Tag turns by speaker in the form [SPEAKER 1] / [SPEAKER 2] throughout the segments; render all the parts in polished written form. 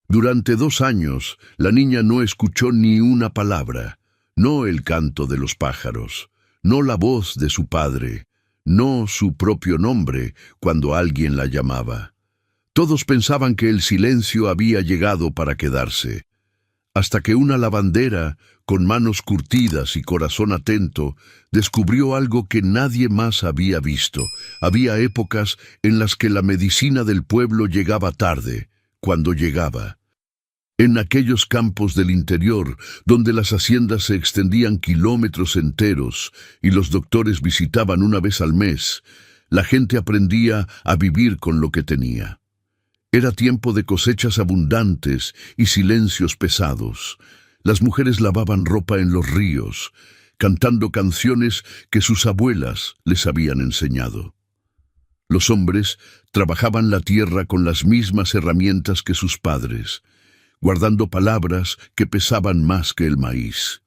[SPEAKER 1] Durante 2 años, la niña no escuchó ni una palabra, no el canto de los pájaros, no la voz de su padre, no su propio nombre cuando alguien la llamaba. Todos pensaban que el silencio había llegado para quedarse, hasta que una lavandera, con manos curtidas y corazón atento, descubrió algo que nadie más había visto. Había épocas en las que la medicina del pueblo llegaba tarde, cuando llegaba. En aquellos campos del interior, donde las haciendas se extendían kilómetros enteros y los doctores visitaban una vez al mes, la gente aprendía a vivir con lo que tenía. Era tiempo de cosechas abundantes y silencios pesados. Las mujeres lavaban ropa en los ríos, cantando canciones que sus abuelas les habían enseñado. Los hombres trabajaban la tierra con las mismas herramientas que sus padres, guardando palabras que pesaban más que el maíz.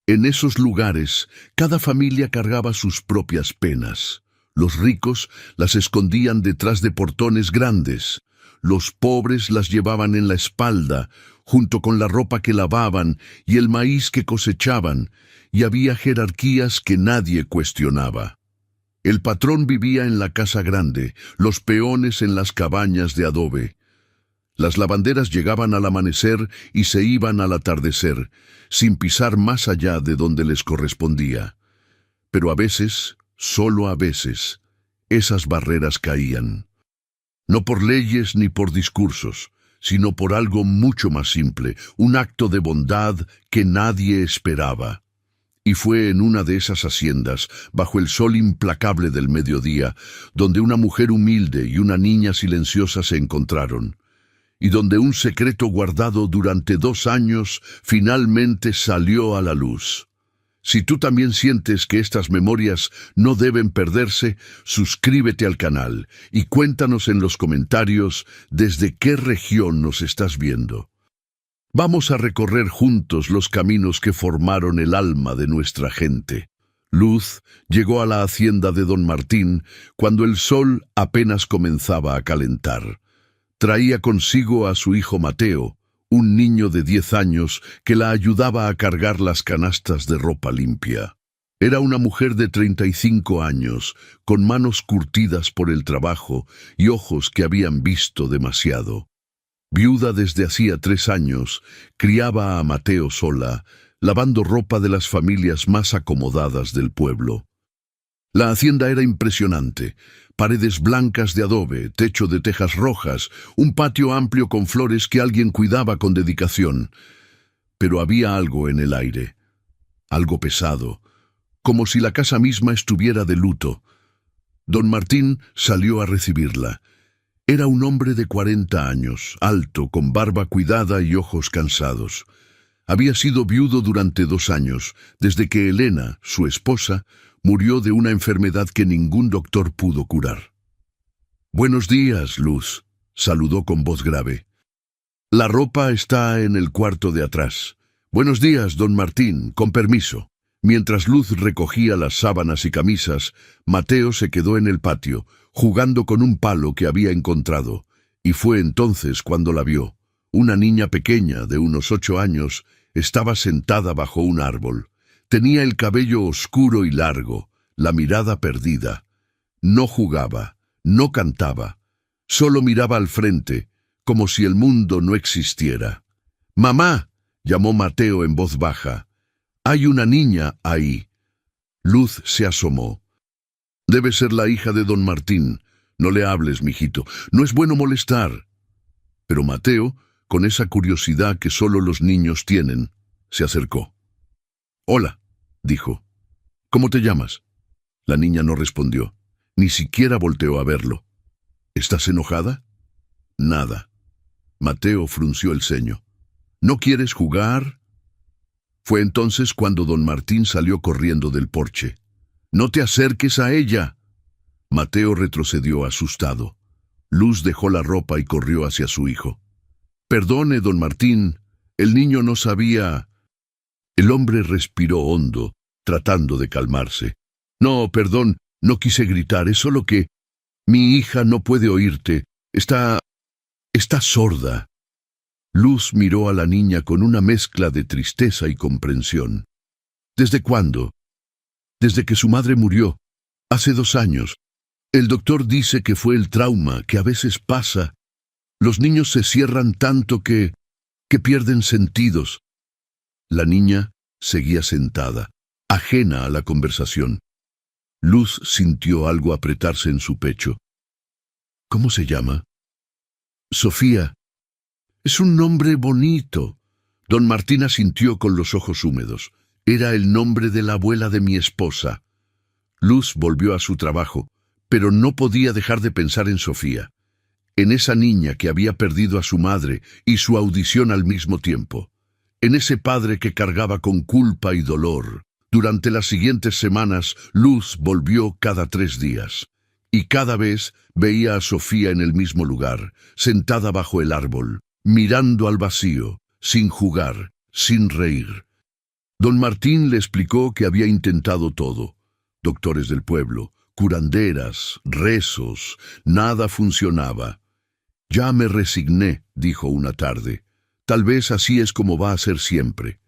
[SPEAKER 1] En esos lugares, cada familia cargaba sus propias penas. Los ricos las escondían detrás de portones grandes. Los pobres las llevaban en la espalda, junto con la ropa que lavaban y el maíz que cosechaban, y había jerarquías que nadie cuestionaba. El patrón vivía en la casa grande, los peones en las cabañas de adobe. Las lavanderas llegaban al amanecer y se iban al atardecer, sin pisar más allá de donde les correspondía. Pero a veces, solo a veces, esas barreras caían. No por leyes ni por discursos, sino por algo mucho más simple, un acto de bondad que nadie esperaba. Y fue en una de esas haciendas, bajo el sol implacable del mediodía, donde una mujer humilde y una niña silenciosa se encontraron, y donde un secreto guardado durante 2 años finalmente salió a la luz. Si tú también sientes que estas memorias no deben perderse, suscríbete al canal y cuéntanos en los comentarios desde qué región nos estás viendo. Vamos a recorrer juntos los caminos que formaron el alma de nuestra gente. Luz llegó a la hacienda de don Martín cuando el sol apenas comenzaba a calentar. Traía consigo a su hijo Mateo, un niño de 10 años que la ayudaba a cargar las canastas de ropa limpia. Era una mujer de 35 años, con manos curtidas por el trabajo y ojos que habían visto demasiado. Viuda desde hacía 3 años, criaba a Mateo sola, lavando ropa de las familias más acomodadas del pueblo. La hacienda era impresionante. Paredes blancas de adobe, techo de tejas rojas, un patio amplio con flores que alguien cuidaba con dedicación. Pero había algo en el aire, algo pesado, como si la casa misma estuviera de luto. Don Martín salió a recibirla. Era un hombre de 40 años, alto, con barba cuidada y ojos cansados. Había sido viudo durante 2 años, desde que Elena, su esposa, murió de una enfermedad que ningún doctor pudo curar. «Buenos días, Luz», saludó con voz grave. «La ropa está en el cuarto de atrás. Buenos días, don Martín, con permiso». Mientras Luz recogía las sábanas y camisas, Mateo se quedó en el patio, jugando con un palo que había encontrado, y fue entonces cuando la vio. Una niña pequeña, de unos 8 años, estaba sentada bajo un árbol. Tenía el cabello oscuro y largo, la mirada perdida. No jugaba, no cantaba, solo miraba al frente, como si el mundo no existiera. «¡Mamá!», llamó Mateo en voz baja. «Hay una niña ahí». Luz se asomó. «Debe ser la hija de don Martín. No le hables, mijito. No es bueno molestar». Pero Mateo, con esa curiosidad que solo los niños tienen, se acercó. «Hola», dijo. «¿Cómo te llamas?». La niña no respondió. Ni siquiera volteó a verlo. «¿Estás enojada?». «Nada». Mateo frunció el ceño. «¿No quieres jugar?». Fue entonces cuando don Martín salió corriendo del porche. «¡No te acerques a ella!». Mateo retrocedió asustado. Luz dejó la ropa y corrió hacia su hijo. «Perdone, don Martín, el niño no sabía». El hombre respiró hondo, tratando de calmarse. «No, perdón, no quise gritar, es solo que mi hija no puede oírte. Está sorda». Luz miró a la niña con una mezcla de tristeza y comprensión. ¿Desde cuándo? Desde que su madre murió, hace 2 años. El doctor dice que fue el trauma, que a veces pasa. Los niños se cierran tanto que pierden sentidos. La niña seguía sentada, ajena a la conversación. Luz sintió algo apretarse en su pecho. ¿Cómo se llama? Sofía. Es un nombre bonito. Don Martín asintió con los ojos húmedos. Era el nombre de la abuela de mi esposa. Luz volvió a su trabajo, pero no podía dejar de pensar en Sofía, en esa niña que había perdido a su madre y su audición al mismo tiempo, en ese padre que cargaba con culpa y dolor. Durante las siguientes semanas, Luz volvió cada 3 días, y cada vez veía a Sofía en el mismo lugar, sentada bajo el árbol, mirando al vacío, sin jugar, sin reír. Don Martín le explicó que había intentado todo. Doctores del pueblo, curanderas, rezos, nada funcionaba. Ya me resigné, dijo una tarde. Tal vez así es como va a ser siempre.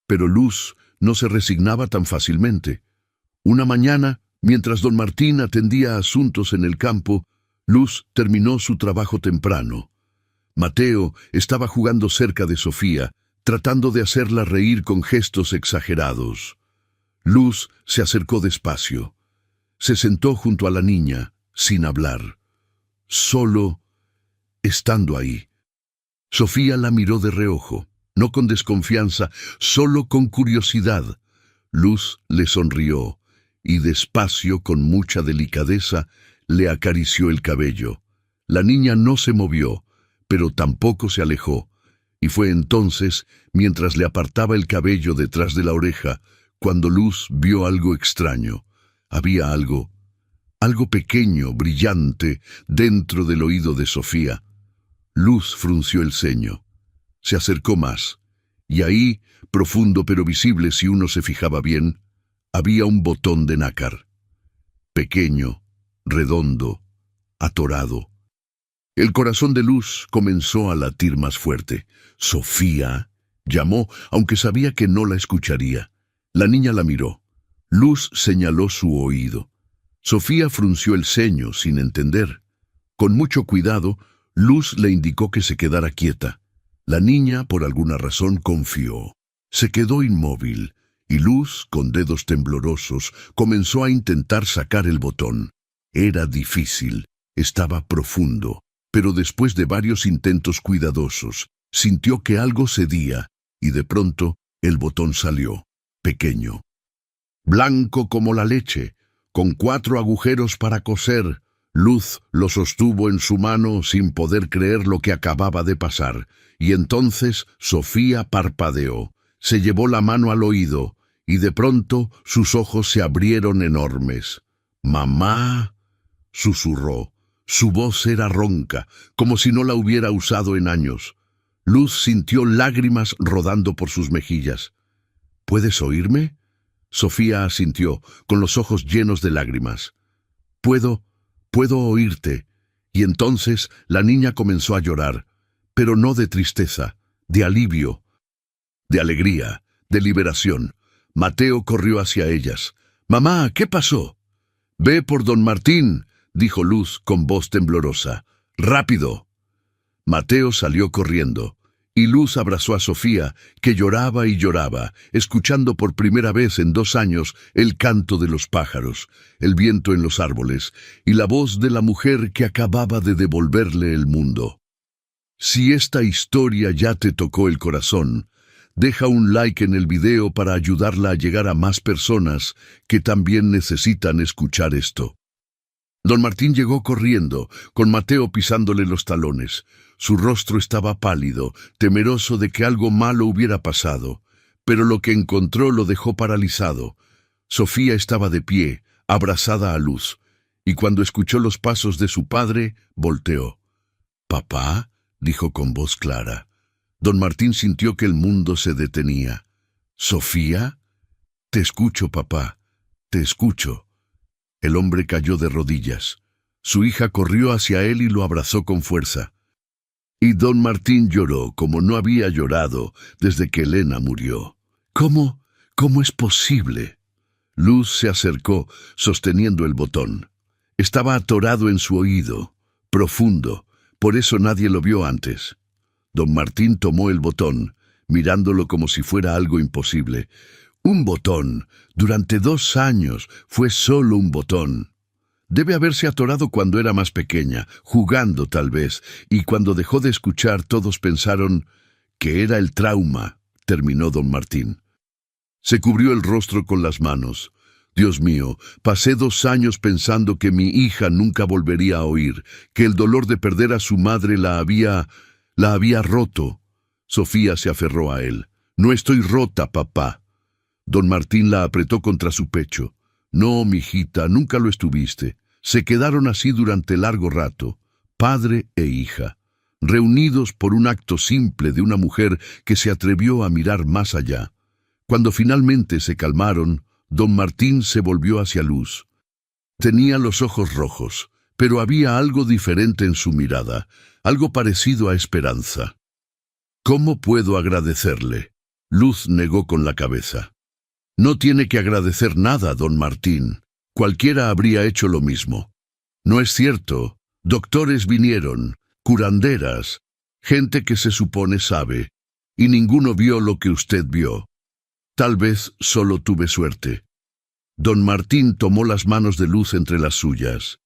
[SPEAKER 1] Pero Luz no se resignaba tan fácilmente. Una mañana, mientras don Martín atendía asuntos en el campo, Luz terminó su trabajo temprano. Mateo estaba jugando cerca de Sofía, tratando de hacerla reír con gestos exagerados. Luz se acercó despacio. Se sentó junto a la niña, sin hablar. Solo estando ahí. Sofía la miró de reojo, no con desconfianza, solo con curiosidad. Luz le sonrió y despacio, con mucha delicadeza, le acarició el cabello. La niña no se movió, pero tampoco se alejó, y fue entonces, mientras le apartaba el cabello detrás de la oreja, cuando Luz vio algo extraño. Había algo pequeño, brillante, dentro del oído de Sofía. Luz frunció el ceño. Se acercó más, y ahí, profundo pero visible si uno se fijaba bien, había un botón de nácar. Pequeño, redondo, atorado. El corazón de Luz comenzó a latir más fuerte. «Sofía», llamó, aunque sabía que no la escucharía. La niña la miró. Luz señaló su oído. Sofía frunció el ceño sin entender. Con mucho cuidado, Luz le indicó que se quedara quieta. La niña, por alguna razón, confió. Se quedó inmóvil, y Luz, con dedos temblorosos, comenzó a intentar sacar el botón. Era difícil, estaba profundo, pero después de varios intentos cuidadosos, sintió que algo cedía, y de pronto el botón salió, pequeño. Blanco como la leche, con 4 agujeros para coser. Luz lo sostuvo en su mano sin poder creer lo que acababa de pasar, y entonces Sofía parpadeó, se llevó la mano al oído, y de pronto sus ojos se abrieron enormes. «Mamá», susurró. Su voz era ronca, como si no la hubiera usado en años. Luz sintió lágrimas rodando por sus mejillas. «¿Puedes oírme?» Sofía asintió, con los ojos llenos de lágrimas. Puedo oírte». Y entonces la niña comenzó a llorar, pero no de tristeza, de alivio, de alegría, de liberación. Mateo corrió hacia ellas. «Mamá, ¿qué pasó?» «Ve por don Martín», dijo Luz con voz temblorosa. «Rápido». Mateo salió corriendo, y Luz abrazó a Sofía, que lloraba y lloraba, escuchando por primera vez en 2 años el canto de los pájaros, el viento en los árboles, y la voz de la mujer que acababa de devolverle el mundo. Si esta historia ya te tocó el corazón, deja un like en el video para ayudarla a llegar a más personas que también necesitan escuchar esto. Don Martín llegó corriendo, con Mateo pisándole los talones. Su rostro estaba pálido, temeroso de que algo malo hubiera pasado, pero lo que encontró lo dejó paralizado. Sofía estaba de pie, abrazada a Luz, y cuando escuchó los pasos de su padre, volteó. «¿Papá?», dijo con voz clara. Don Martín sintió que el mundo se detenía. «¿Sofía?» «Te escucho, papá, te escucho». El hombre cayó de rodillas. Su hija corrió hacia él y lo abrazó con fuerza. Y don Martín lloró como no había llorado desde que Elena murió. ¿Cómo? ¿Cómo es posible? Luz se acercó, sosteniendo el botón. Estaba atorado en su oído, profundo, por eso nadie lo vio antes. Don Martín tomó el botón, mirándolo como si fuera algo imposible. Un botón. Durante 2 años fue solo un botón. Debe haberse atorado cuando era más pequeña, jugando tal vez, y cuando dejó de escuchar todos pensaron que era el trauma, terminó don Martín. Se cubrió el rostro con las manos. Dios mío, pasé 2 años pensando que mi hija nunca volvería a oír, que el dolor de perder a su madre la había roto. Sofía se aferró a él. No estoy rota, papá. Don Martín la apretó contra su pecho. No, mijita, nunca lo estuviste. Se quedaron así durante largo rato, padre e hija, reunidos por un acto simple de una mujer que se atrevió a mirar más allá. Cuando finalmente se calmaron, don Martín se volvió hacia Luz. Tenía los ojos rojos, pero había algo diferente en su mirada, algo parecido a esperanza. ¿Cómo puedo agradecerle? Luz negó con la cabeza. No tiene que agradecer nada, don Martín. Cualquiera habría hecho lo mismo. No es cierto. Doctores vinieron, curanderas, gente que se supone sabe, y ninguno vio lo que usted vio. Tal vez solo tuve suerte. Don Martín tomó las manos de Luz entre las suyas.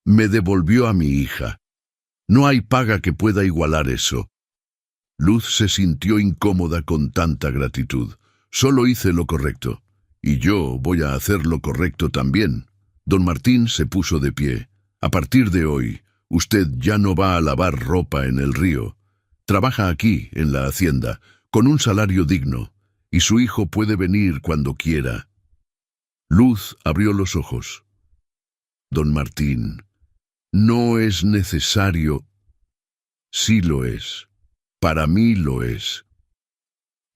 [SPEAKER 1] Me devolvió a mi hija. No hay paga que pueda igualar eso. Luz se sintió incómoda con tanta gratitud. Solo hice lo correcto. Y yo voy a hacer lo correcto también. Don Martín se puso de pie. A partir de hoy, usted ya no va a lavar ropa en el río. Trabaja aquí, en la hacienda, con un salario digno, y su hijo puede venir cuando quiera. Luz abrió los ojos. Don Martín, no es necesario. Sí lo es. Para mí lo es.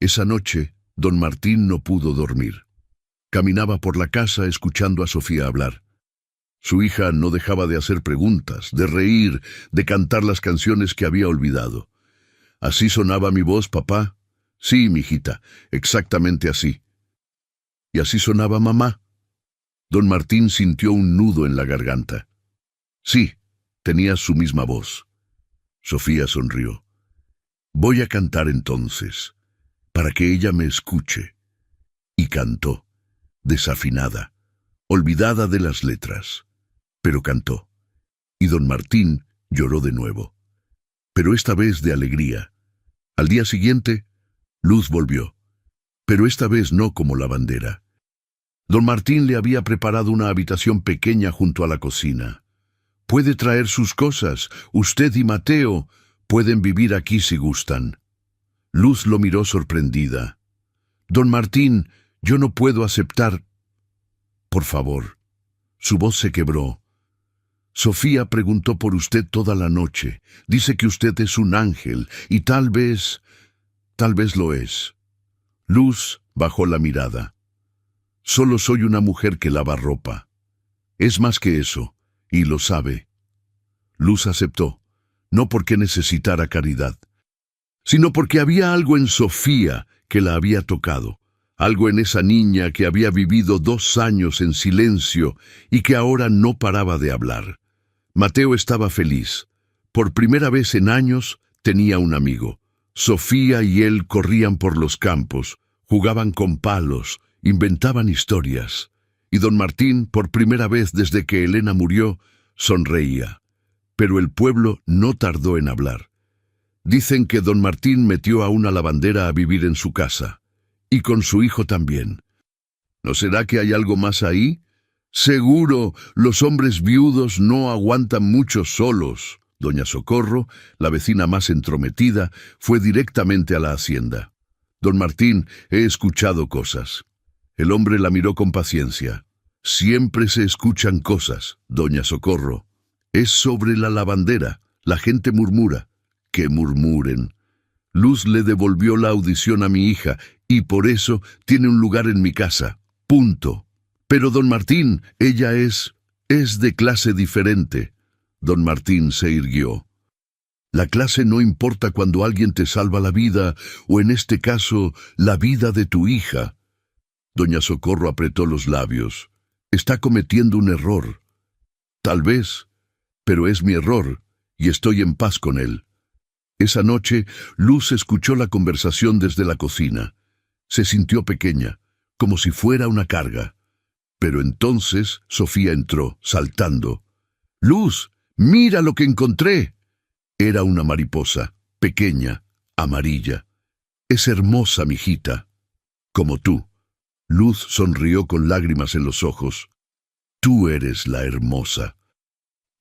[SPEAKER 1] Esa noche, don Martín no pudo dormir. Caminaba por la casa escuchando a Sofía hablar. Su hija no dejaba de hacer preguntas, de reír, de cantar las canciones que había olvidado. ¿Así sonaba mi voz, papá? Sí, mijita, exactamente así. ¿Y así sonaba mamá? Don Martín sintió un nudo en la garganta. Sí, tenía su misma voz. Sofía sonrió. Voy a cantar entonces, para que ella me escuche. Y cantó, desafinada, olvidada de las letras. Pero cantó. Y don Martín lloró de nuevo. Pero esta vez de alegría. Al día siguiente, Luz volvió. Pero esta vez no como lavandera. Don Martín le había preparado una habitación pequeña junto a la cocina. Puede traer sus cosas. Usted y Mateo pueden vivir aquí si gustan. Luz lo miró sorprendida. Don Martín, yo no puedo aceptar. Por favor. Su voz se quebró. Sofía preguntó por usted toda la noche. Dice que usted es un ángel y tal vez lo es. Luz bajó la mirada. Solo soy una mujer que lava ropa. Es más que eso, y lo sabe. Luz aceptó, no porque necesitara caridad, sino porque había algo en Sofía que la había tocado, algo en esa niña que había vivido 2 años en silencio y que ahora no paraba de hablar. Mateo estaba feliz. Por primera vez en años tenía un amigo. Sofía y él corrían por los campos, jugaban con palos, inventaban historias. Y don Martín, por primera vez desde que Elena murió, sonreía. Pero el pueblo no tardó en hablar. Dicen que don Martín metió a una lavandera a vivir en su casa. Y con su hijo también. ¿No será que hay algo más ahí? Seguro, los hombres viudos no aguantan mucho solos. Doña Socorro, la vecina más entrometida, fue directamente a la hacienda. Don Martín, he escuchado cosas. El hombre la miró con paciencia. Siempre se escuchan cosas, doña Socorro. Es sobre la lavandera. La gente murmura. Que murmuren. Luz le devolvió la audición a mi hija y por eso tiene un lugar en mi casa. Punto. Pero don Martín, ella es de clase diferente. Don Martín se irguió. La clase no importa cuando alguien te salva la vida, o en este caso, la vida de tu hija. Doña Socorro apretó los labios. Está cometiendo un error. Tal vez, pero es mi error, y estoy en paz con él. Esa noche, Luz escuchó la conversación desde la cocina. Se sintió pequeña, como si fuera una carga. Pero entonces Sofía entró, saltando. «Luz, mira lo que encontré». Era una mariposa, pequeña, amarilla. «Es hermosa, mijita, como tú». Luz sonrió con lágrimas en los ojos. «Tú eres la hermosa».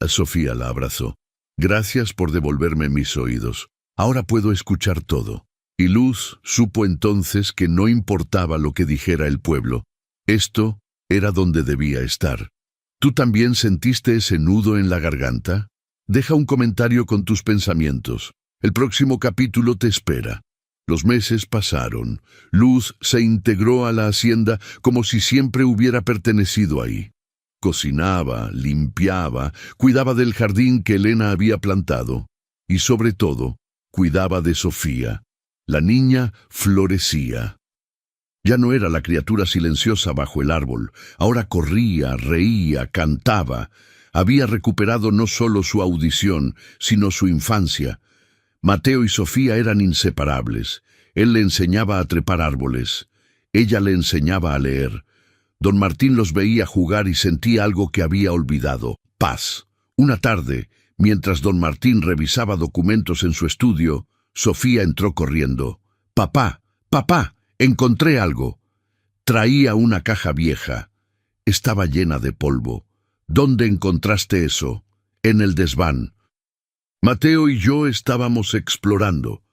[SPEAKER 1] Sofía la abrazó. «Gracias por devolverme mis oídos. Ahora puedo escuchar todo». Y Luz supo entonces que no importaba lo que dijera el pueblo. Esto era donde debía estar. ¿Tú también sentiste ese nudo en la garganta? Deja un comentario con tus pensamientos. El próximo capítulo te espera. Los meses pasaron. Luz se integró a la hacienda como si siempre hubiera pertenecido ahí. Cocinaba, limpiaba, cuidaba del jardín que Elena había plantado. Y sobre todo, cuidaba de Sofía. La niña florecía. Ya no era la criatura silenciosa bajo el árbol. Ahora corría, reía, cantaba. Había recuperado no solo su audición, sino su infancia. Mateo y Sofía eran inseparables. Él le enseñaba a trepar árboles. Ella le enseñaba a leer. Don Martín los veía jugar y sentía algo que había olvidado: paz. Una tarde, mientras don Martín revisaba documentos en su estudio, Sofía entró corriendo. «Papá, papá, encontré algo». Traía una caja vieja. Estaba llena de polvo. «¿Dónde encontraste eso?» «En el desván». Mateo y yo estábamos explorando.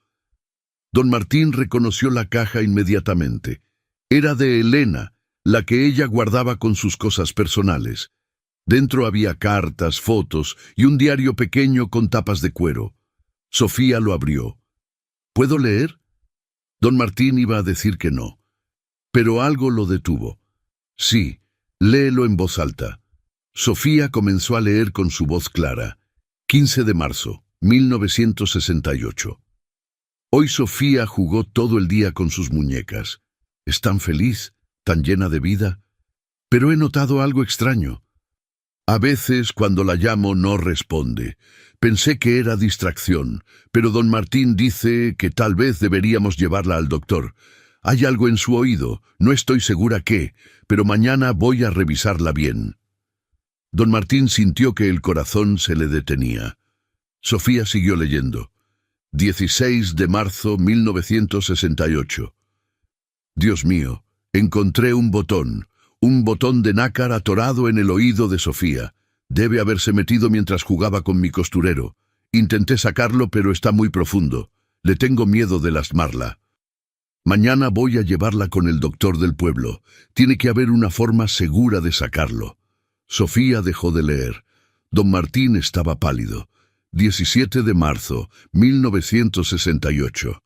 [SPEAKER 1] Don Martín reconoció la caja inmediatamente. Era de Elena, la que ella guardaba con sus cosas personales. Dentro había cartas, fotos y un diario pequeño con tapas de cuero. Sofía lo abrió. «¿Puedo leer?» Don Martín iba a decir que no, pero algo lo detuvo. «Sí, léelo en voz alta». Sofía comenzó a leer con su voz clara. 15 de marzo, 1968. Hoy Sofía jugó todo el día con sus muñecas. Es tan feliz, tan llena de vida, pero he notado algo extraño. A veces, cuando la llamo, no responde. Pensé que era distracción, pero don Martín dice que tal vez deberíamos llevarla al doctor. Hay algo en su oído, no estoy segura qué, pero mañana voy a revisarla bien. Don Martín sintió que el corazón se le detenía. Sofía siguió leyendo. 16 de marzo 1968. Dios mío, encontré un botón de nácar atorado en el oído de Sofía. Debe haberse metido mientras jugaba con mi costurero. Intenté sacarlo, pero está muy profundo. Le tengo miedo de lastimarla. Mañana voy a llevarla con el doctor del pueblo. Tiene que haber una forma segura de sacarlo. Sofía dejó de leer. Don Martín estaba pálido. 17 de marzo, 1968.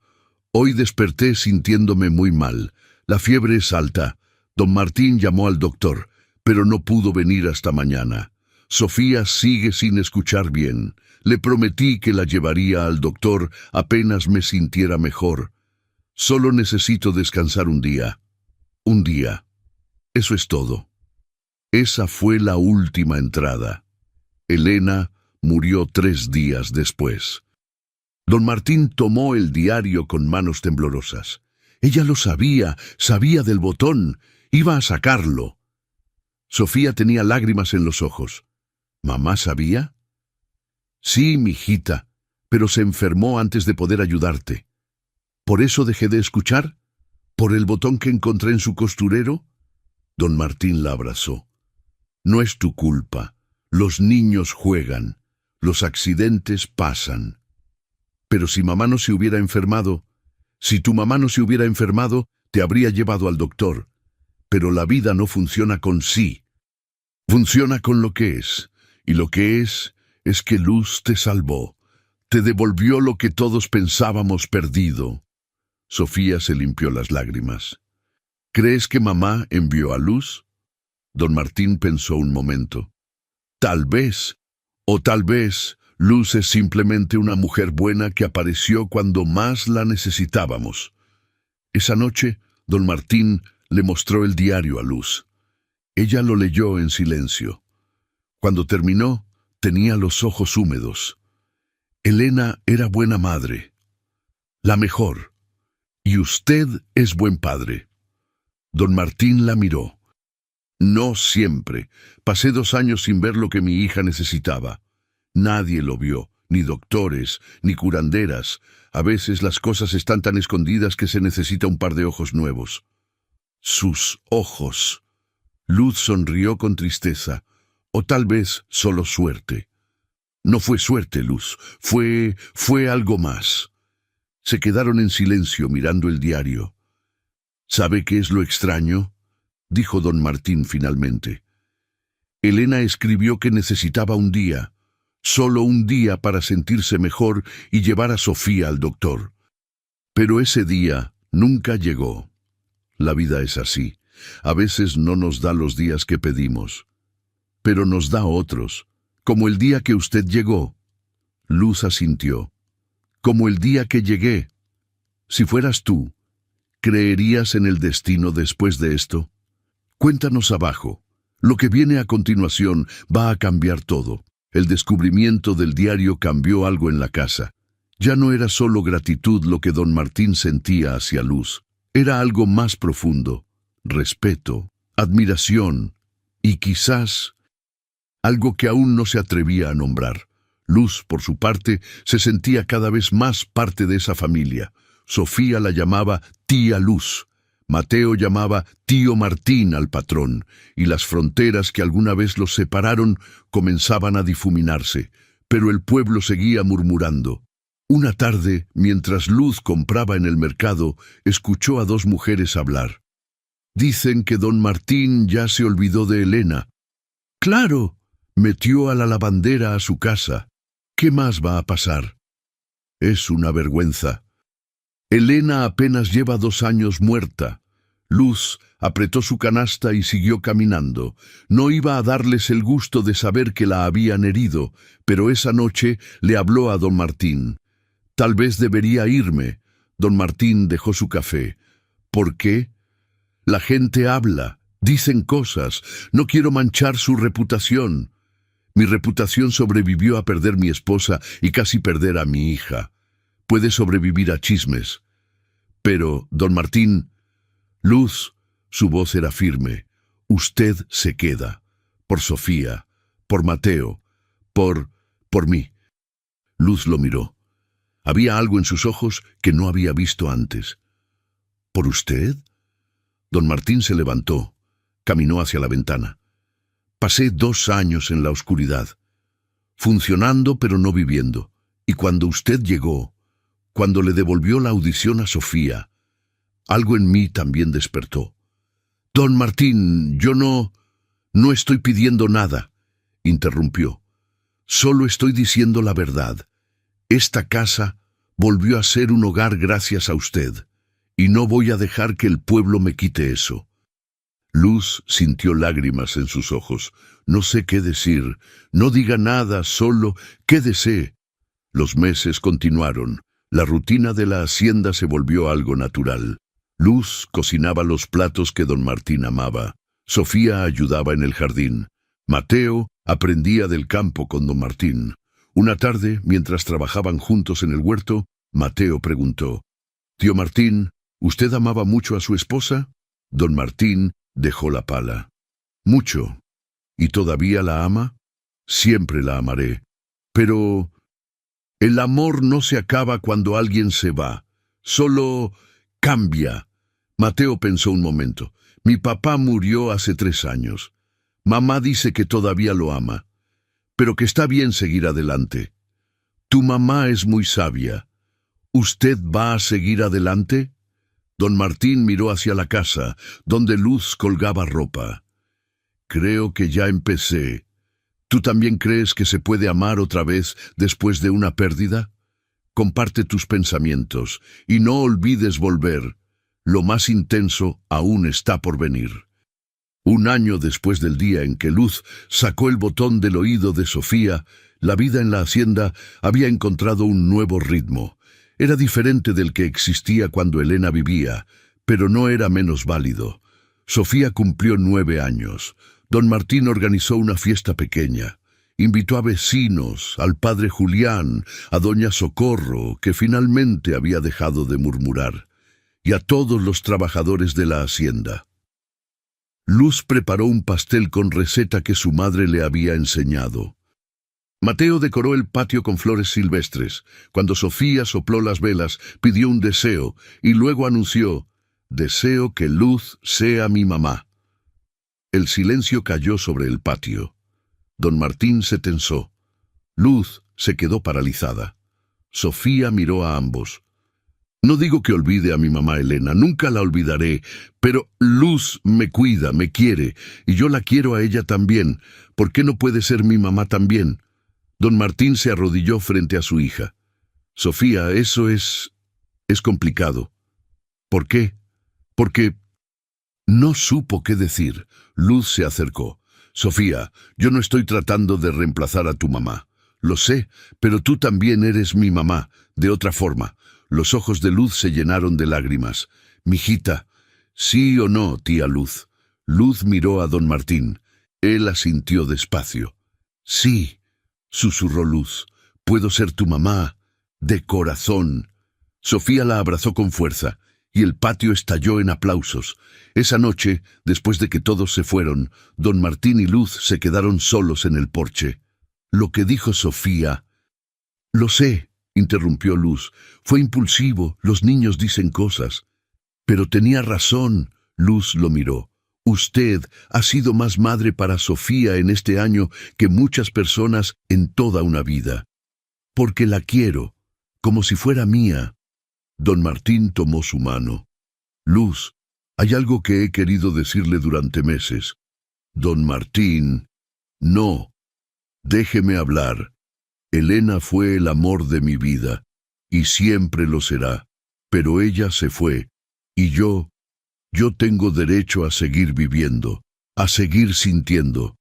[SPEAKER 1] Hoy desperté sintiéndome muy mal. La fiebre es alta. Don Martín llamó al doctor, pero no pudo venir hasta mañana. Sofía sigue sin escuchar bien. Le prometí que la llevaría al doctor apenas me sintiera mejor. Solo necesito descansar un día. Un día. Eso es todo. Esa fue la última entrada. Elena murió 3 días después. Don Martín tomó el diario con manos temblorosas. Ella lo sabía, sabía del botón, iba a sacarlo. Sofía tenía lágrimas en los ojos. ¿Mamá sabía? Sí, mijita, pero se enfermó antes de poder ayudarte. ¿Por eso dejé de escuchar? ¿Por el botón que encontré en su costurero? Don Martín la abrazó. No es tu culpa. Los niños juegan. Los accidentes pasan. Pero si mamá no se hubiera enfermado, si tu mamá no se hubiera enfermado, te habría llevado al doctor. Pero la vida no funciona con sí. Funciona con lo que es. Y lo que es que Luz te salvó. Te devolvió lo que todos pensábamos perdido. Sofía se limpió las lágrimas. ¿Crees que mamá envió a Luz? Don Martín pensó un momento. Tal vez, o tal vez, Luz es simplemente una mujer buena que apareció cuando más la necesitábamos. Esa noche, don Martín le mostró el diario a Luz. Ella lo leyó en silencio. Cuando terminó, tenía los ojos húmedos. Elena era buena madre, la mejor, y usted es buen padre. Don Martín la miró. No siempre. Pasé 2 años sin ver lo que mi hija necesitaba. Nadie lo vio, ni doctores, ni curanderas. A veces las cosas están tan escondidas que se necesita un par de ojos nuevos. Sus ojos. Luz sonrió con tristeza, o tal vez solo suerte. No fue suerte, Luz, fue algo más. Se quedaron en silencio mirando el diario. ¿Sabe qué es lo extraño?, dijo don Martín finalmente. Elena escribió que necesitaba un día, solo un día para sentirse mejor y llevar a Sofía al doctor. Pero ese día nunca llegó. La vida es así. A veces no nos da los días que pedimos, pero nos da otros, como el día que usted llegó. Luz asintió. Como el día que llegué. Si fueras tú, ¿creerías en el destino después de esto? Cuéntanos abajo. Lo que viene a continuación va a cambiar todo. El descubrimiento del diario cambió algo en la casa. Ya no era solo gratitud lo que don Martín sentía hacia Luz. Era algo más profundo. Respeto, admiración y quizás algo que aún no se atrevía a nombrar. Luz, por su parte, se sentía cada vez más parte de esa familia. Sofía la llamaba tía Luz. Mateo llamaba tío Martín al patrón, y las fronteras que alguna vez los separaron comenzaban a difuminarse, pero el pueblo seguía murmurando. Una tarde, mientras Luz compraba en el mercado, escuchó a 2 mujeres hablar. Dicen que don Martín ya se olvidó de Elena. ¡Claro! Metió a la lavandera a su casa. ¿Qué más va a pasar? Es una vergüenza. Elena apenas lleva 2 años muerta. Luz apretó su canasta y siguió caminando. No iba a darles el gusto de saber que la habían herido, pero esa noche le habló a don Martín. Tal vez debería irme. Don Martín dejó su café. ¿Por qué? La gente habla, dicen cosas. No quiero manchar su reputación. Mi reputación sobrevivió a perder mi esposa y casi perder a mi hija. Puede sobrevivir a chismes. Pero, don Martín, Luz, su voz era firme. Usted se queda. Por Sofía, por Mateo, por mí. Luz lo miró. Había algo en sus ojos que no había visto antes. ¿Por usted? Don Martín se levantó, caminó hacia la ventana. Pasé 2 años en la oscuridad, funcionando pero no viviendo. Y cuando usted llegó, cuando le devolvió la audición a Sofía, algo en mí también despertó. Don Martín, yo no estoy pidiendo nada, interrumpió. Solo estoy diciendo la verdad. Esta casa volvió a ser un hogar gracias a usted, y no voy a dejar que el pueblo me quite eso. Luz sintió lágrimas en sus ojos. No sé qué decir. No diga nada, solo quédese. Los meses continuaron. La rutina de la hacienda se volvió algo natural. Luz cocinaba los platos que don Martín amaba. Sofía ayudaba en el jardín. Mateo aprendía del campo con don Martín. Una tarde, mientras trabajaban juntos en el huerto, Mateo preguntó: «Tío Martín, ¿usted amaba mucho a su esposa?» Don Martín dejó la pala. «Mucho. ¿Y todavía la ama?» «Siempre la amaré. Pero el amor no se acaba cuando alguien se va. Solo cambia». Mateo pensó un momento. «Mi papá murió hace 3 años. Mamá dice que todavía lo ama, pero que está bien seguir adelante. Tu mamá es muy sabia. ¿Usted va a seguir adelante?» Don Martín miró hacia la casa, donde Luz colgaba ropa. «Creo que ya empecé. ¿Tú también crees que se puede amar otra vez después de una pérdida? Comparte tus pensamientos y no olvides volver. Lo más intenso aún está por venir». Un año después del día en que Luz sacó el botón del oído de Sofía, la vida en la hacienda había encontrado un nuevo ritmo. Era diferente del que existía cuando Elena vivía, pero no era menos válido. Sofía cumplió 9 años. Don Martín organizó una fiesta pequeña. Invitó a vecinos, al padre Julián, a doña Socorro, que finalmente había dejado de murmurar, y a todos los trabajadores de la hacienda. Luz preparó un pastel con receta que su madre le había enseñado. Mateo decoró el patio con flores silvestres. Cuando Sofía sopló las velas, pidió un deseo y luego anunció: «Deseo que Luz sea mi mamá». El silencio cayó sobre el patio. Don Martín se tensó. Luz se quedó paralizada. Sofía miró a ambos. «No digo que olvide a mi mamá Elena, nunca la olvidaré, pero Luz me cuida, me quiere, y yo la quiero a ella también. ¿Por qué no puede ser mi mamá también?». Don Martín se arrodilló frente a su hija. «Sofía, eso es complicado». «¿Por qué?». «Porque…». No supo qué decir. Luz se acercó. «Sofía, yo no estoy tratando de reemplazar a tu mamá. Lo sé, pero tú también eres mi mamá, de otra forma». Los ojos de Luz se llenaron de lágrimas. «Mijita, ¿sí o no, tía Luz?». Luz miró a don Martín. Él asintió despacio. «Sí», susurró Luz, «puedo ser tu mamá, de corazón». Sofía la abrazó con fuerza, y el patio estalló en aplausos. Esa noche, después de que todos se fueron, don Martín y Luz se quedaron solos en el porche. Lo que dijo Sofía... «Lo sé», interrumpió Luz, «fue impulsivo, los niños dicen cosas». «Pero tenía razón», Luz lo miró. «Usted ha sido más madre para Sofía en este año que muchas personas en toda una vida. Porque la quiero, como si fuera mía». Don Martín tomó su mano. «Luz, hay algo que he querido decirle durante meses». «Don Martín, no, déjeme hablar. Elena fue el amor de mi vida, y siempre lo será, pero ella se fue, y yo tengo derecho a seguir viviendo, a seguir sintiendo».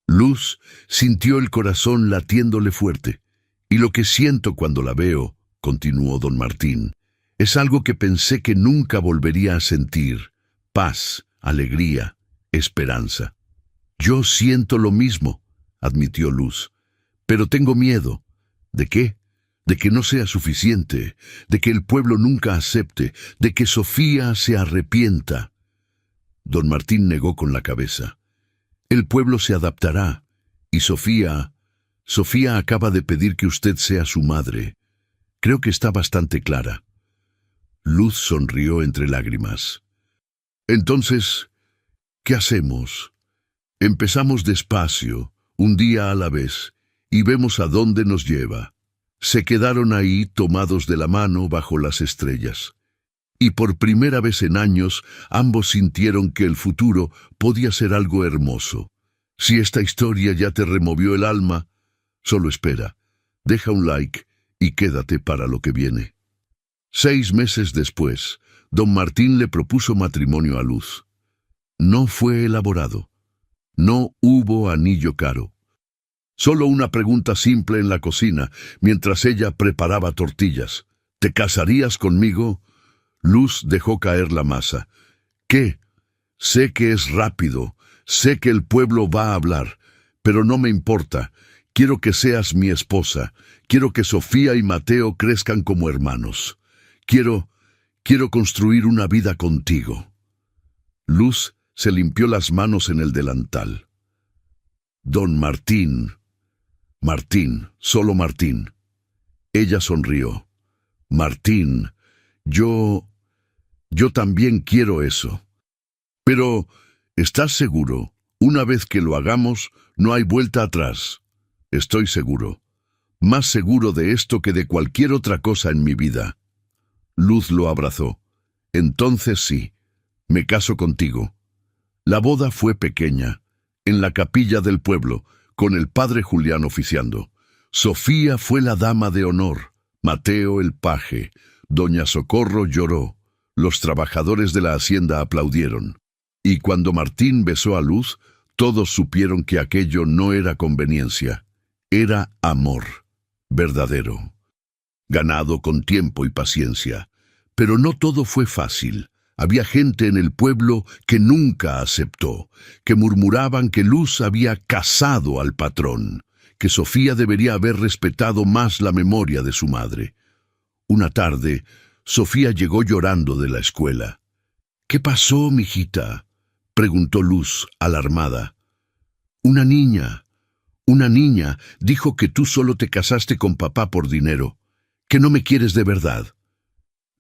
[SPEAKER 1] Luz sintió el corazón latiéndole fuerte. «Y lo que siento cuando la veo», continuó don Martín, «es algo que pensé que nunca volvería a sentir: paz, alegría, esperanza». «Yo siento lo mismo», admitió Luz, «pero tengo miedo». «¿De qué?». «De que no sea suficiente, de que el pueblo nunca acepte, de que Sofía se arrepienta». Don Martín negó con la cabeza. «El pueblo se adaptará, y Sofía acaba de pedir que usted sea su madre. Creo que está bastante clara». Luz sonrió entre lágrimas. «Entonces, ¿qué hacemos? Empezamos despacio, un día a la vez, y vemos a dónde nos lleva». Se quedaron ahí tomados de la mano bajo las estrellas. Y por primera vez en años, ambos sintieron que el futuro podía ser algo hermoso. Si esta historia ya te removió el alma, solo espera, deja un like y quédate para lo que viene. 6 meses después, don Martín le propuso matrimonio a Luz. No fue elaborado. No hubo anillo caro. Solo una pregunta simple en la cocina, mientras ella preparaba tortillas. «¿Te casarías conmigo?». Luz dejó caer la masa. «¿Qué? Sé que es rápido, sé que el pueblo va a hablar, pero no me importa. Quiero que seas mi esposa. Quiero que Sofía y Mateo crezcan como hermanos. Quiero construir una vida contigo». Luz se limpió las manos en el delantal. «Don Martín». «Martín, solo Martín». Ella sonrió. «Martín, yo también quiero eso. Pero, ¿estás seguro? Una vez que lo hagamos, no hay vuelta atrás». «Estoy seguro. Más seguro de esto que de cualquier otra cosa en mi vida». Luz lo abrazó. «Entonces sí, me caso contigo». La boda fue pequeña, en la capilla del pueblo, con el padre Julián oficiando. Sofía fue la dama de honor, Mateo el paje, doña Socorro lloró, los trabajadores de la hacienda aplaudieron. Y cuando Martín besó a Luz, todos supieron que aquello no era conveniencia, era amor verdadero, ganado con tiempo y paciencia. Pero no todo fue fácil. Había gente en el pueblo que nunca aceptó, que murmuraban que Luz había casado al patrón, que Sofía debería haber respetado más la memoria de su madre. Una tarde, Sofía llegó llorando de la escuela. «¿Qué pasó, mijita?», preguntó Luz, alarmada. Una niña dijo que tú solo te casaste con papá por dinero, que no me quieres de verdad».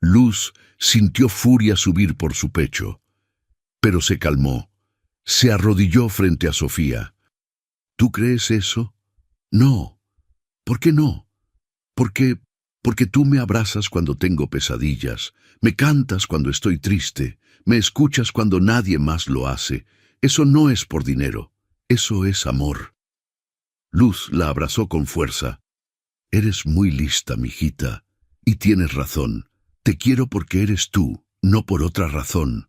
[SPEAKER 1] Luz sintió furia subir por su pecho, pero se calmó. Se arrodilló frente a Sofía. «¿Tú crees eso?». «No». «¿Por qué no?». Porque tú me abrazas cuando tengo pesadillas, me cantas cuando estoy triste, me escuchas cuando nadie más lo hace. Eso no es por dinero, eso es amor». Luz la abrazó con fuerza. «Eres muy lista, mijita, y tienes razón. Te quiero porque eres tú, no por otra razón».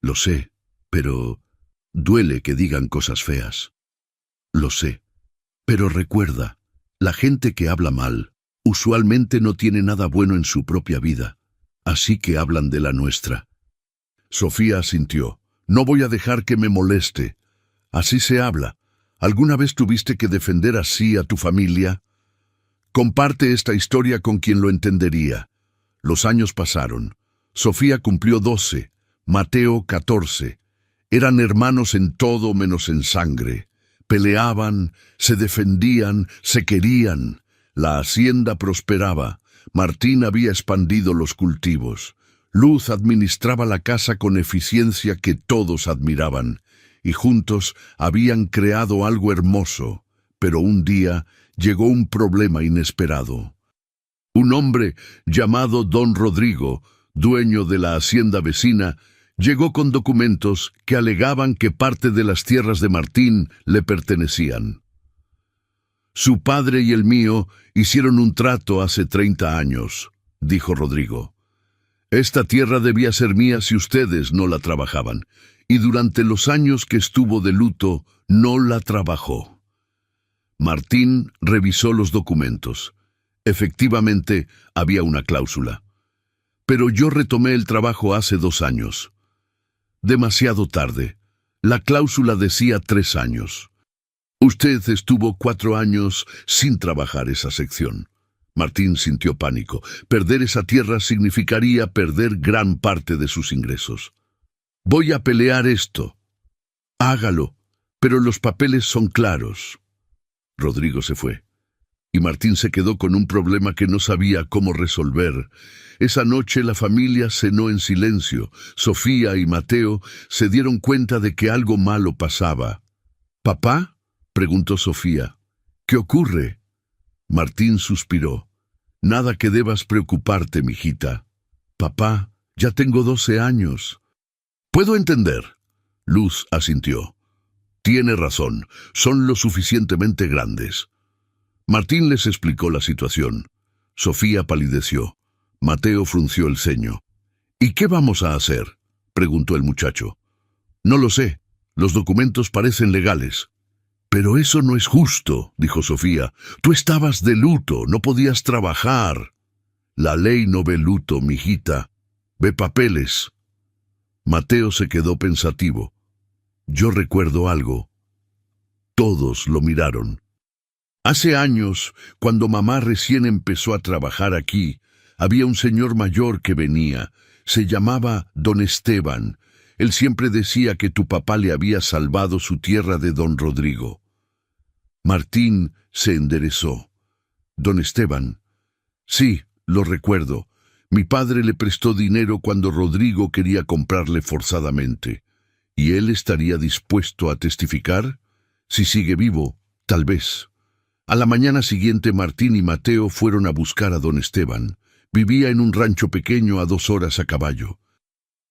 [SPEAKER 1] «Lo sé, pero duele que digan cosas feas». «Lo sé, pero recuerda, la gente que habla mal usualmente no tiene nada bueno en su propia vida, así que hablan de la nuestra». Sofía asintió. «No voy a dejar que me moleste. Así se habla. ¿Alguna vez tuviste que defender así a tu familia? Comparte esta historia con quien lo entendería». Los años pasaron. Sofía cumplió 12, Mateo 14. Eran hermanos en todo menos en sangre. Peleaban, se defendían, se querían. La hacienda prosperaba. Martín había expandido los cultivos. Luz administraba la casa con eficiencia que todos admiraban. Y juntos habían creado algo hermoso. Pero un día llegó un problema inesperado. Un hombre llamado Don Rodrigo, dueño de la hacienda vecina, llegó con documentos que alegaban que parte de las tierras de Martín le pertenecían. «Su padre y el mío hicieron un trato hace 30 años», dijo Rodrigo. «Esta tierra debía ser mía si ustedes no la trabajaban, y durante los años que estuvo de luto no la trabajó». Martín revisó los documentos. Efectivamente, había una cláusula. «Pero yo retomé el trabajo hace 2 años». «Demasiado tarde. La cláusula decía 3 años. Usted estuvo 4 años sin trabajar esa sección». Martín sintió pánico. Perder esa tierra significaría perder gran parte de sus ingresos. «Voy a pelear esto». «Hágalo, pero los papeles son claros». Rodrigo se fue. Y Martín se quedó con un problema que no sabía cómo resolver. Esa noche la familia cenó en silencio. Sofía y Mateo se dieron cuenta de que algo malo pasaba. «¿Papá?», preguntó Sofía. «¿Qué ocurre?». Martín suspiró. «Nada que debas preocuparte, mijita». «Papá, ya tengo 12 años». «Puedo entender». Luz asintió. «Tiene razón, son lo suficientemente grandes». Martín les explicó la situación. Sofía palideció. Mateo frunció el ceño. «¿Y qué vamos a hacer?», preguntó el muchacho. «No lo sé. Los documentos parecen legales». «Pero eso no es justo», dijo Sofía. «Tú estabas de luto, no podías trabajar». «La ley no ve luto, mijita. Ve papeles». Mateo se quedó pensativo. «Yo recuerdo algo». Todos lo miraron. «Hace años, cuando mamá recién empezó a trabajar aquí, había un señor mayor que venía. Se llamaba Don Esteban. Él siempre decía que tu papá le había salvado su tierra de Don Rodrigo». Martín se enderezó. «¿Don Esteban?». «Sí, lo recuerdo. Mi padre le prestó dinero cuando Rodrigo quería comprarle forzadamente. ¿Y él estaría dispuesto a testificar? Si sigue vivo, tal vez». A la mañana siguiente Martín y Mateo fueron a buscar a don Esteban. Vivía en un rancho pequeño a 2 horas a caballo.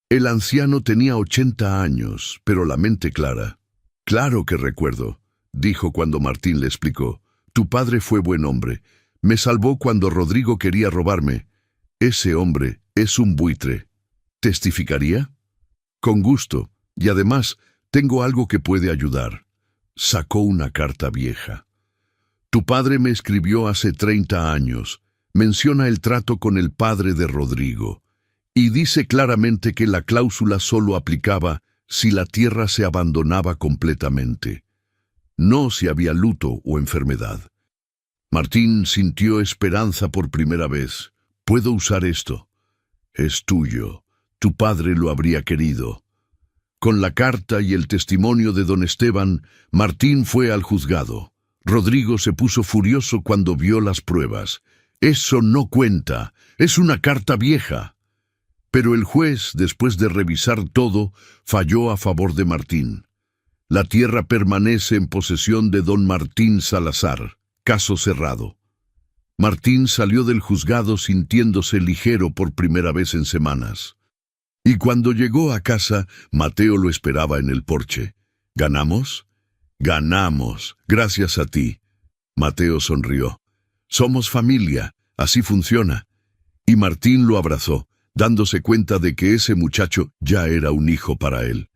[SPEAKER 1] El anciano tenía 80 años, pero la mente clara. «Claro que recuerdo», dijo cuando Martín le explicó. «Tu padre fue buen hombre. Me salvó cuando Rodrigo quería robarme. Ese hombre es un buitre. ¿Testificaría?». «Con gusto. Y además, tengo algo que puede ayudar. Sacó una carta vieja. Tu padre me escribió hace 30 años. Menciona el trato con el padre de Rodrigo. Y dice claramente que la cláusula solo aplicaba si la tierra se abandonaba completamente. No si había luto o enfermedad. Martín sintió esperanza por primera vez. Puedo usar esto. Es tuyo. Tu padre lo habría querido. Con la carta y el testimonio de don Esteban, Martín fue al juzgado. Rodrigo se puso furioso cuando vio las pruebas. Eso no cuenta. Es una carta vieja. Pero el juez, después de revisar todo, falló a favor de Martín. La tierra permanece en posesión de don Martín Salazar. Caso cerrado. Martín salió del juzgado sintiéndose ligero por primera vez en semanas. Y cuando llegó a casa, Mateo lo esperaba en el porche. ¿Ganamos? Ganamos, gracias a ti. Mateo sonrió. Somos familia, así funciona. Y Martín lo abrazó, dándose cuenta de que ese muchacho ya era un hijo para él.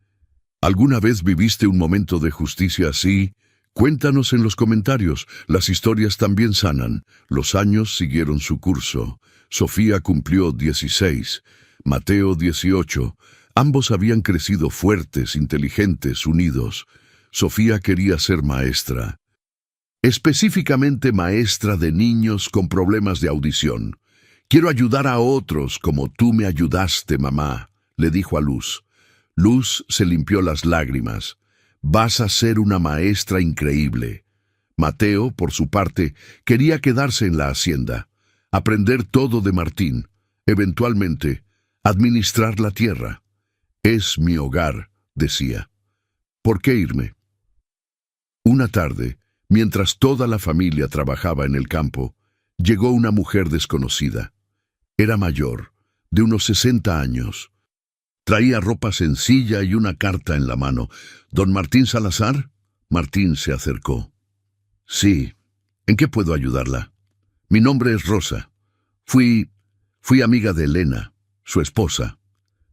[SPEAKER 1] ¿Alguna vez viviste un momento de justicia así? Cuéntanos en los comentarios. Las historias también sanan. Los años siguieron su curso. Sofía cumplió 16, Mateo 18. Ambos habían crecido fuertes, inteligentes, unidos. Sofía quería ser maestra. Específicamente maestra de niños con problemas de audición. Quiero ayudar a otros como tú me ayudaste, mamá, le dijo a Luz. Luz se limpió las lágrimas. Vas a ser una maestra increíble. Mateo, por su parte, quería quedarse en la hacienda, aprender todo de Martín, eventualmente, administrar la tierra. Es mi hogar, decía. ¿Por qué irme? Una tarde, mientras toda la familia trabajaba en el campo, llegó una mujer desconocida. Era mayor, de unos 60 años. Traía ropa sencilla y una carta en la mano. ¿Don Martín Salazar? Martín se acercó. Sí. ¿En qué puedo ayudarla? Mi nombre es Rosa. Fui amiga de Elena, su esposa.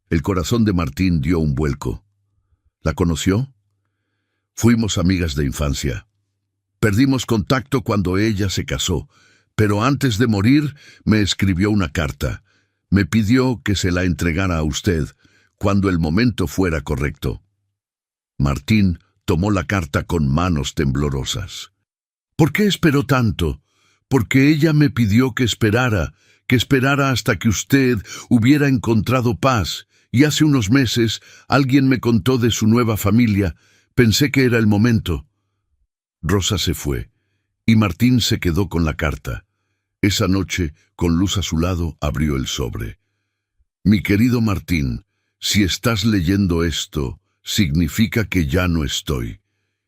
[SPEAKER 1] El corazón de Martín dio un vuelco. ¿La conoció? Fuimos amigas de infancia. Perdimos contacto cuando ella se casó, pero antes de morir me escribió una carta. Me pidió que se la entregara a usted cuando el momento fuera correcto. Martín tomó la carta con manos temblorosas. ¿Por qué esperó tanto? Porque ella me pidió que esperara hasta que usted hubiera encontrado paz, y hace unos meses alguien me contó de su nueva familia. Pensé que era el momento. Rosa se fue, y Martín se quedó con la carta. Esa noche, con Luz a su lado, abrió el sobre. Mi querido Martín, si estás leyendo esto, significa que ya no estoy,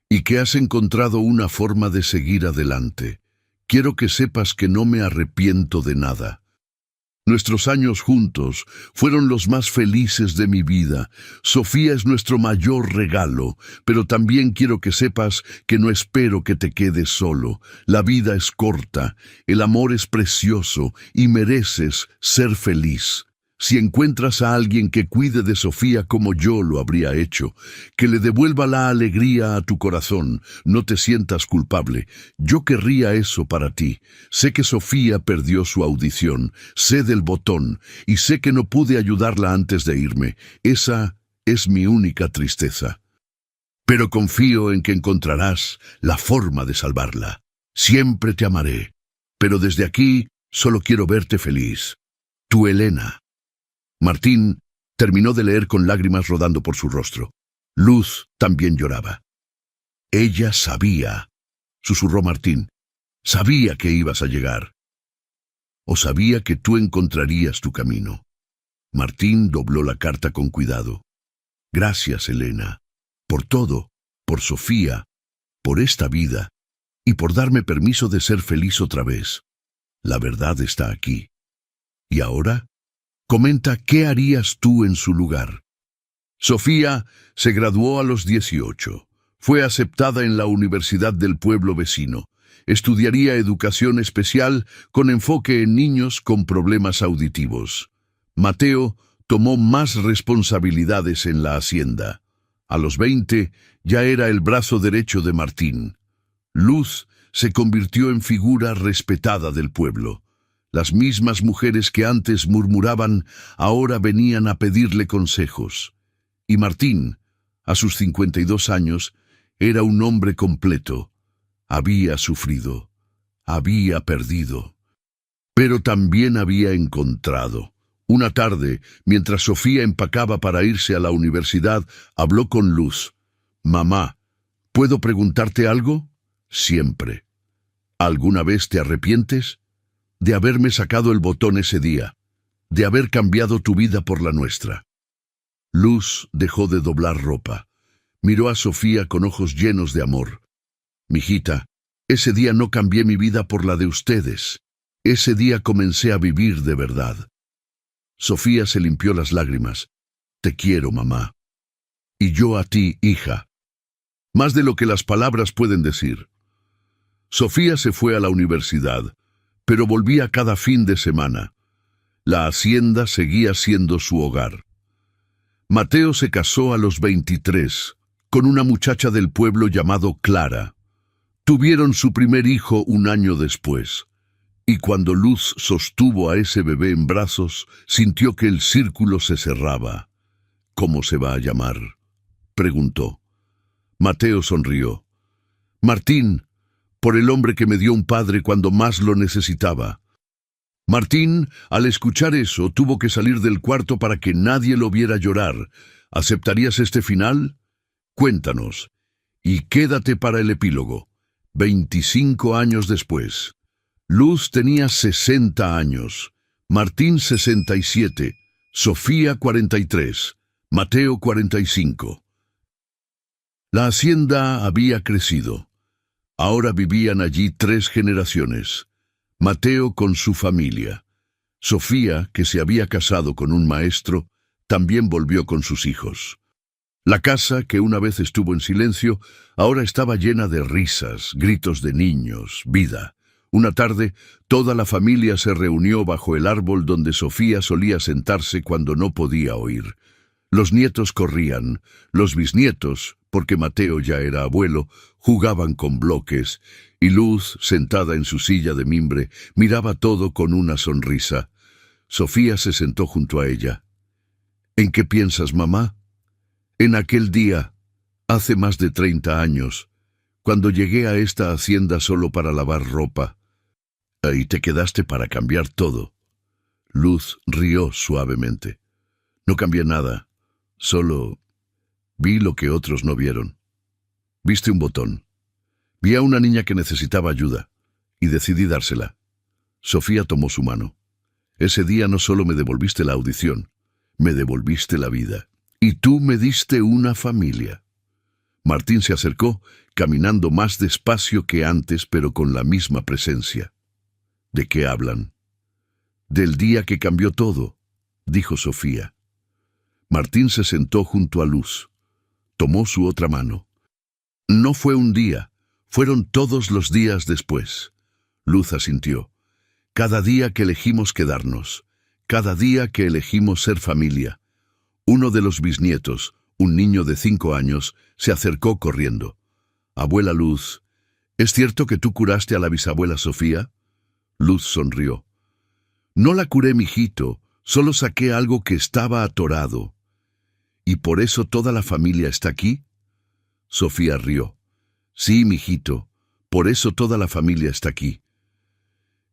[SPEAKER 1] y que has encontrado una forma de seguir adelante. Quiero que sepas que no me arrepiento de nada. Nuestros años juntos fueron los más felices de mi vida. Sofía es nuestro mayor regalo, pero también quiero que sepas que no espero que te quedes solo. La vida es corta, el amor es precioso y mereces ser feliz. Si encuentras a alguien que cuide de Sofía como yo lo habría hecho, que le devuelva la alegría a tu corazón, no te sientas culpable. Yo querría eso para ti. Sé que Sofía perdió su audición, sé del botón, y sé que no pude ayudarla antes de irme. Esa es mi única tristeza. Pero confío en que encontrarás la forma de salvarla. Siempre te amaré, pero desde aquí solo quiero verte feliz. Tu Elena. Martín terminó de leer con lágrimas rodando por su rostro. Luz también lloraba. Ella sabía, susurró Martín, sabía que ibas a llegar. O sabía que tú encontrarías tu camino. Martín dobló la carta con cuidado. Gracias, Elena, por todo, por Sofía, por esta vida, y por darme permiso de ser feliz otra vez. La verdad está aquí. ¿Y ahora? Comenta qué harías tú en su lugar. Sofía se graduó a los 18. Fue aceptada en la universidad del pueblo vecino. Estudiaría educación especial con enfoque en niños con problemas auditivos. Mateo tomó más responsabilidades en la hacienda. A los 20 ya era el brazo derecho de Martín. Luz se convirtió en figura respetada del pueblo. Las mismas mujeres que antes murmuraban ahora venían a pedirle consejos. Y Martín, a sus 52 años, era un hombre completo. Había sufrido, había perdido, pero también había encontrado. Una tarde, mientras Sofía empacaba para irse a la universidad, habló con Luz. «Mamá, ¿puedo preguntarte algo?» «Siempre». «¿Alguna vez te arrepientes de haberme sacado el botón ese día, de haber cambiado tu vida por la nuestra?» Luz dejó de doblar ropa. Miró a Sofía con ojos llenos de amor. «Mijita, ese día no cambié mi vida por la de ustedes. Ese día comencé a vivir de verdad». Sofía se limpió las lágrimas. «Te quiero, mamá. Y yo a ti, hija. Más de lo que las palabras pueden decir». Sofía se fue a la universidad, pero volvía cada fin de semana. La hacienda seguía siendo su hogar. Mateo se casó a los 23, con una muchacha del pueblo llamado Clara. Tuvieron su primer hijo un año después. Y cuando Luz sostuvo a ese bebé en brazos, sintió que el círculo se cerraba. «¿Cómo se va a llamar?», preguntó. Mateo sonrió. «Martín, por el hombre que me dio un padre cuando más lo necesitaba». Martín, al escuchar eso, tuvo que salir del cuarto para que nadie lo viera llorar. ¿Aceptarías este final? Cuéntanos. Y quédate para el epílogo. 25 años después. Luz tenía 60 años, Martín 67, Sofía 43, Mateo 45. La hacienda había crecido. Ahora vivían allí 3 generaciones. Mateo con su familia. Sofía, que se había casado con un maestro, también volvió con sus hijos. La casa, que una vez estuvo en silencio, ahora estaba llena de risas, gritos de niños, vida. Una tarde, toda la familia se reunió bajo el árbol donde Sofía solía sentarse cuando no podía oír. Los nietos corrían, los bisnietos, porque Mateo ya era abuelo, jugaban con bloques, y Luz, sentada en su silla de mimbre, miraba todo con una sonrisa. Sofía se sentó junto a ella. «¿En qué piensas, mamá?» «En aquel día, hace más de 30 años, cuando llegué a esta hacienda solo para lavar ropa. Ahí te quedaste para cambiar todo». Luz rió suavemente. «No cambié nada, solo vi lo que otros no vieron. Viste un botón. Vi a una niña que necesitaba ayuda, y decidí dársela». Sofía tomó su mano. «Ese día no solo me devolviste la audición, me devolviste la vida. Y tú me diste una familia». Martín se acercó, caminando más despacio que antes, pero con la misma presencia. «¿De qué hablan?» «Del día que cambió todo», dijo Sofía. Martín se sentó junto a Luz. Tomó su otra mano. «No fue un día, fueron todos los días después». Luz asintió. «Cada día que elegimos quedarnos, cada día que elegimos ser familia». Uno de los bisnietos, un niño de 5 años, se acercó corriendo. «Abuela Luz, ¿es cierto que tú curaste a la bisabuela Sofía?» Luz sonrió. «No la curé, mijito, solo saqué algo que estaba atorado». «¿Y por eso toda la familia está aquí?» Sofía rió. «Sí, mijito, por eso toda la familia está aquí».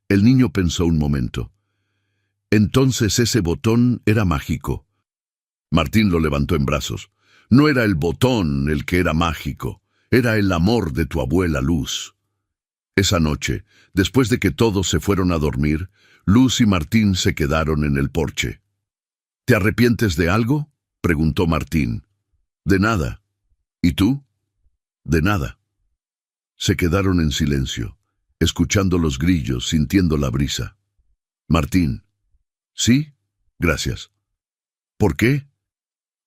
[SPEAKER 1] El niño pensó un momento. Entonces ese botón era mágico. Martín lo levantó en brazos. «No era el botón el que era mágico, era el amor de tu abuela Luz». Esa noche, después de que todos se fueron a dormir, Luz y Martín se quedaron en el porche. «¿Te arrepientes de algo?», preguntó Martín. «De nada». «¿Y tú?». «De nada». Se quedaron en silencio, escuchando los grillos, sintiendo la brisa. Martín: «Sí, gracias». «¿Por qué?».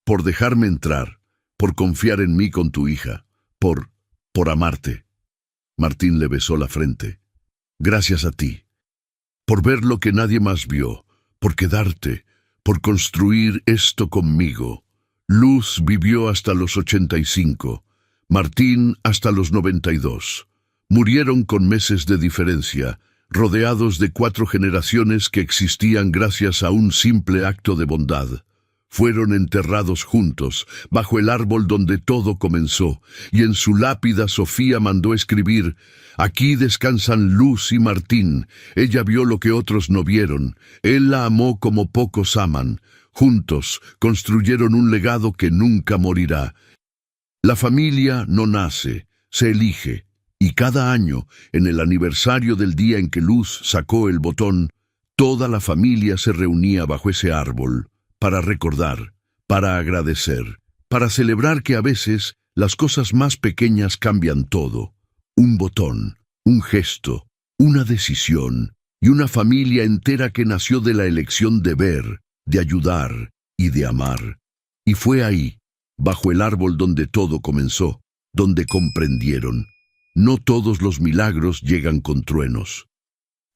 [SPEAKER 1] «Por dejarme entrar, por confiar en mí con tu hija, por amarte». Martín le besó la frente. «Gracias a ti, por ver lo que nadie más vio, por quedarte, por construir esto conmigo». Luz vivió hasta los 85, Martín hasta los 92. Murieron con meses de diferencia, rodeados de 4 generaciones que existían gracias a un simple acto de bondad. Fueron enterrados juntos, bajo el árbol donde todo comenzó, y en su lápida Sofía mandó escribir: «Aquí descansan Luz y Martín. Ella vio lo que otros no vieron. Él la amó como pocos aman. Juntos construyeron un legado que nunca morirá». La familia no nace, se elige, y cada año, en el aniversario del día en que Luz sacó el botón, toda la familia se reunía bajo ese árbol, para recordar, para agradecer, para celebrar que a veces las cosas más pequeñas cambian todo. Un botón, un gesto, una decisión, y una familia entera que nació de la elección de ver, de ayudar y de amar. Y fue ahí, bajo el árbol donde todo comenzó, donde comprendieron. No todos los milagros llegan con truenos.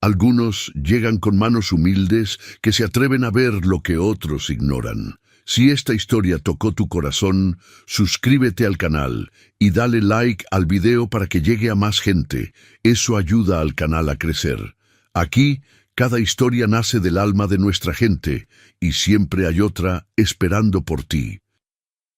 [SPEAKER 1] Algunos llegan con manos humildes que se atreven a ver lo que otros ignoran. Si esta historia tocó tu corazón, suscríbete al canal y dale like al video para que llegue a más gente. Eso ayuda al canal a crecer. Aquí, cada historia nace del alma de nuestra gente y siempre hay otra esperando por ti.